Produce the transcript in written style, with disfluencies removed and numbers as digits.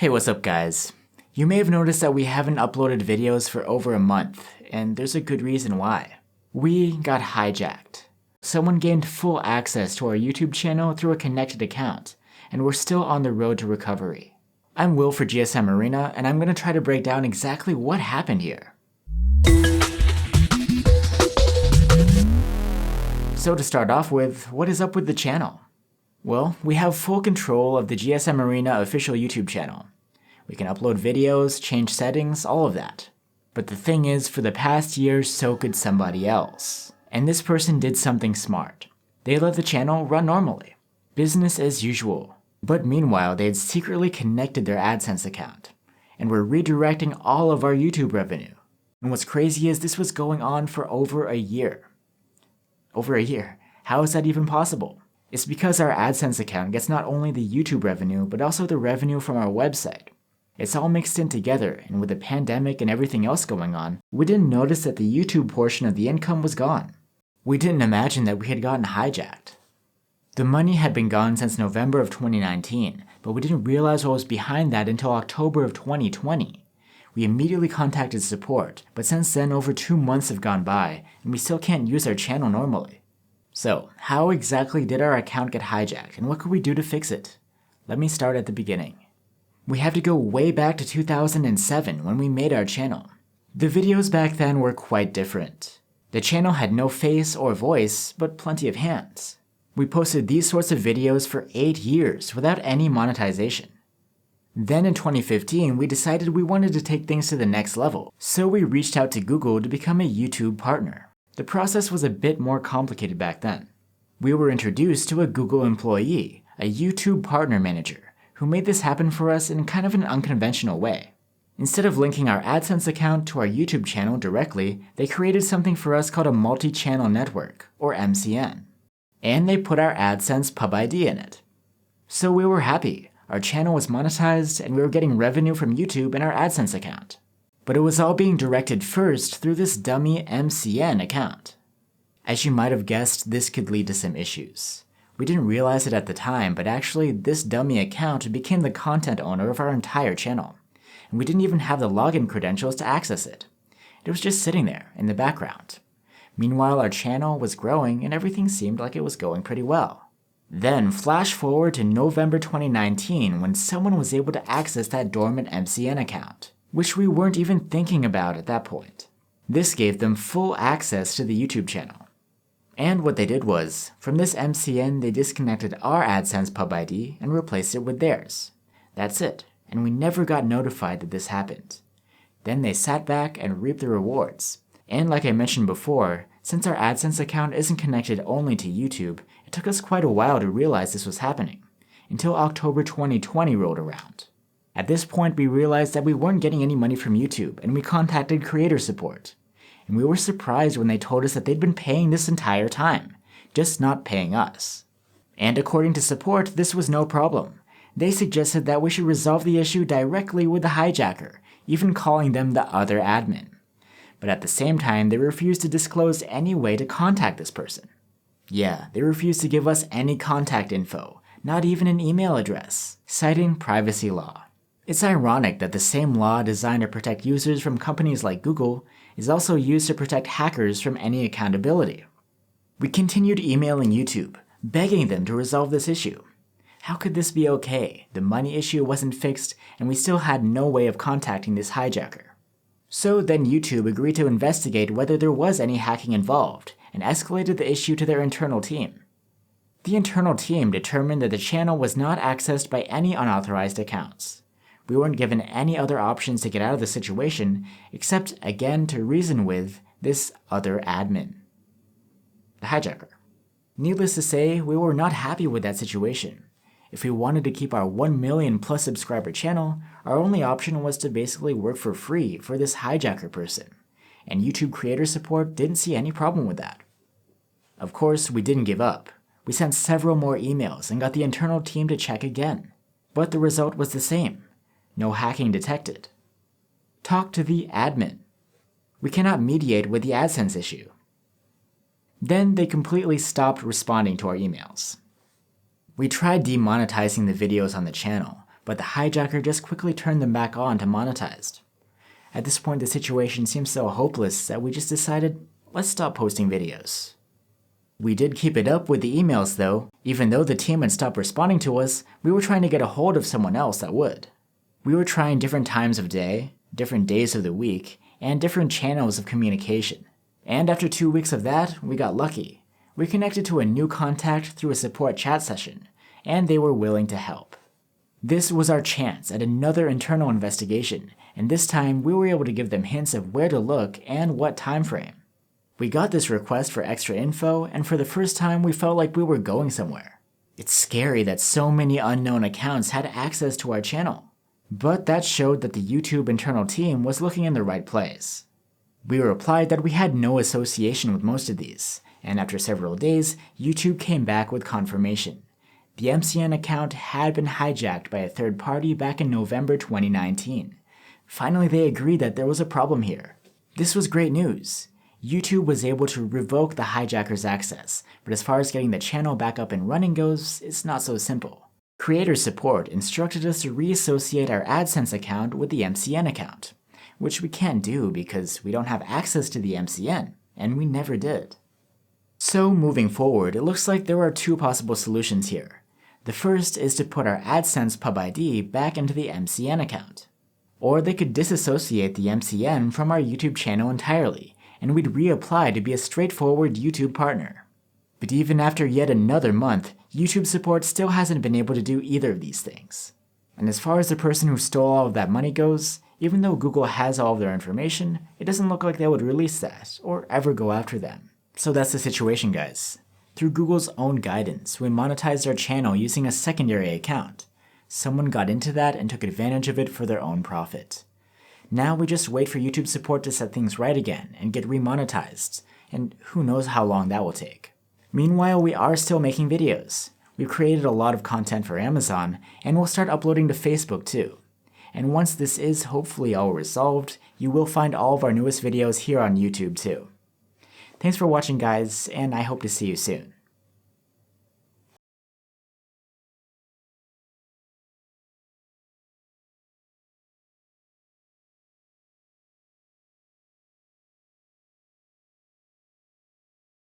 Hey, what's up guys? You may have noticed that we haven't uploaded videos for over a month, and there's a good reason why. We got hijacked. Someone gained full access to our YouTube channel through a connected account, and we're still on the road to recovery. I'm Will for GSM Arena, and I'm going to try to break down exactly what happened here. So to start off with, what is up with the channel? Well, we have full control of the GSM Arena official YouTube channel. We can upload videos, change settings, all of that. But the thing is, for the past year, so could somebody else. And this person did something smart. They let the channel run normally. Business as usual. But meanwhile, they had secretly connected their AdSense account, and were redirecting all of our YouTube revenue. And what's crazy is this was going on for over a year. Over a year? How is that even possible? It's because our AdSense account gets not only the YouTube revenue, but also the revenue from our website. It's all mixed in together, and with the pandemic and everything else going on, we didn't notice that the YouTube portion of the income was gone. We didn't imagine that we had gotten hijacked. The money had been gone since November of 2019, but we didn't realize what was behind that until October of 2020. We immediately contacted support, but since then over 2 months have gone by, and we still can't use our channel normally. So, how exactly did our account get hijacked, and what could we do to fix it? Let me start at the beginning. We have to go way back to 2007 when we made our channel. The videos back then were quite different. The channel had no face or voice, but plenty of hands. We posted these sorts of videos for 8 years without any monetization. Then in 2015, we decided we wanted to take things to the next level, so we reached out to Google to become a YouTube partner. The process was a bit more complicated back then. We were introduced to a Google employee, a YouTube partner manager, who made this happen for us in kind of an unconventional way. Instead of linking our AdSense account to our YouTube channel directly, they created something for us called a multi-channel network, or MCN. And they put our AdSense pub ID in it. So we were happy. Our channel was monetized, and we were getting revenue from YouTube in our AdSense account. But it was all being directed first through this dummy MCN account. As you might have guessed, this could lead to some issues. We didn't realize it at the time, but actually this dummy account became the content owner of our entire channel, and we didn't even have the login credentials to access it. It was just sitting there in the background. Meanwhile, our channel was growing and everything seemed like it was going pretty well. Then flash forward to November 2019 when someone was able to access that dormant MCN account, which we weren't even thinking about at that point. This gave them full access to the YouTube channel. And what they did was, from this MCN they disconnected our AdSense pub ID and replaced it with theirs. That's it, and we never got notified that this happened. Then they sat back and reaped the rewards. And like I mentioned before, since our AdSense account isn't connected only to YouTube, it took us quite a while to realize this was happening, until October 2020 rolled around. At this point, we realized that we weren't getting any money from YouTube, and we contacted creator support. And we were surprised when they told us that they'd been paying this entire time, just not paying us. And according to support, this was no problem. They suggested that we should resolve the issue directly with the hijacker, even calling them the other admin. But at the same time, they refused to disclose any way to contact this person. Yeah, they refused to give us any contact info, not even an email address, citing privacy law. It's ironic that the same law designed to protect users from companies like Google is also used to protect hackers from any accountability. We continued emailing YouTube, begging them to resolve this issue. How could this be okay? The money issue wasn't fixed, and we still had no way of contacting this hijacker. So then YouTube agreed to investigate whether there was any hacking involved, and escalated the issue to their internal team. The internal team determined that the channel was not accessed by any unauthorized accounts. We weren't given any other options to get out of the situation, except again to reason with this other admin, the hijacker. Needless to say, we were not happy with that situation. If we wanted to keep our 1 million plus subscriber channel, our only option was to basically work for free for this hijacker person, and YouTube creator support didn't see any problem with that. Of course, we didn't give up. We sent several more emails and got the internal team to check again, but the result was the same. No hacking detected. Talk to the admin. We cannot mediate with the AdSense issue. Then they completely stopped responding to our emails. We tried demonetizing the videos on the channel, but the hijacker just quickly turned them back on to monetized. At this point, the situation seemed so hopeless that we just decided, let's stop posting videos. We did keep it up with the emails though. Even though the team had stopped responding to us, we were trying to get a hold of someone else that would. We were trying different times of day, different days of the week, and different channels of communication. And after 2 weeks of that, we got lucky. We connected to a new contact through a support chat session, and they were willing to help. This was our chance at another internal investigation, and this time we were able to give them hints of where to look and what time frame. We got this request for extra info, and for the first time we felt like we were going somewhere. It's scary that so many unknown accounts had access to our channel. But that showed that the YouTube internal team was looking in the right place. We replied that we had no association with most of these, and after several days, YouTube came back with confirmation. The MCN account had been hijacked by a third party back in November 2019. Finally, they agreed that there was a problem here. This was great news. YouTube was able to revoke the hijacker's access, but as far as getting the channel back up and running goes, it's not so simple. Creator support instructed us to reassociate our AdSense account with the MCN account, which we can't do because we don't have access to the MCN, and we never did. So moving forward, it looks like there are two possible solutions here. The first is to put our AdSense pub ID back into the MCN account. Or they could disassociate the MCN from our YouTube channel entirely, and we'd reapply to be a straightforward YouTube partner. But even after yet another month, YouTube support still hasn't been able to do either of these things. And as far as the person who stole all of that money goes, even though Google has all of their information, it doesn't look like they would release that, or ever go after them. So that's the situation, guys. Through Google's own guidance, we monetized our channel using a secondary account. Someone got into that and took advantage of it for their own profit. Now we just wait for YouTube support to set things right again and get remonetized, and who knows how long that will take. Meanwhile, we are still making videos. We've created a lot of content for Amazon, and we'll start uploading to Facebook too. And once this is hopefully all resolved, you will find all of our newest videos here on YouTube too. Thanks for watching, guys, and I hope to see you soon.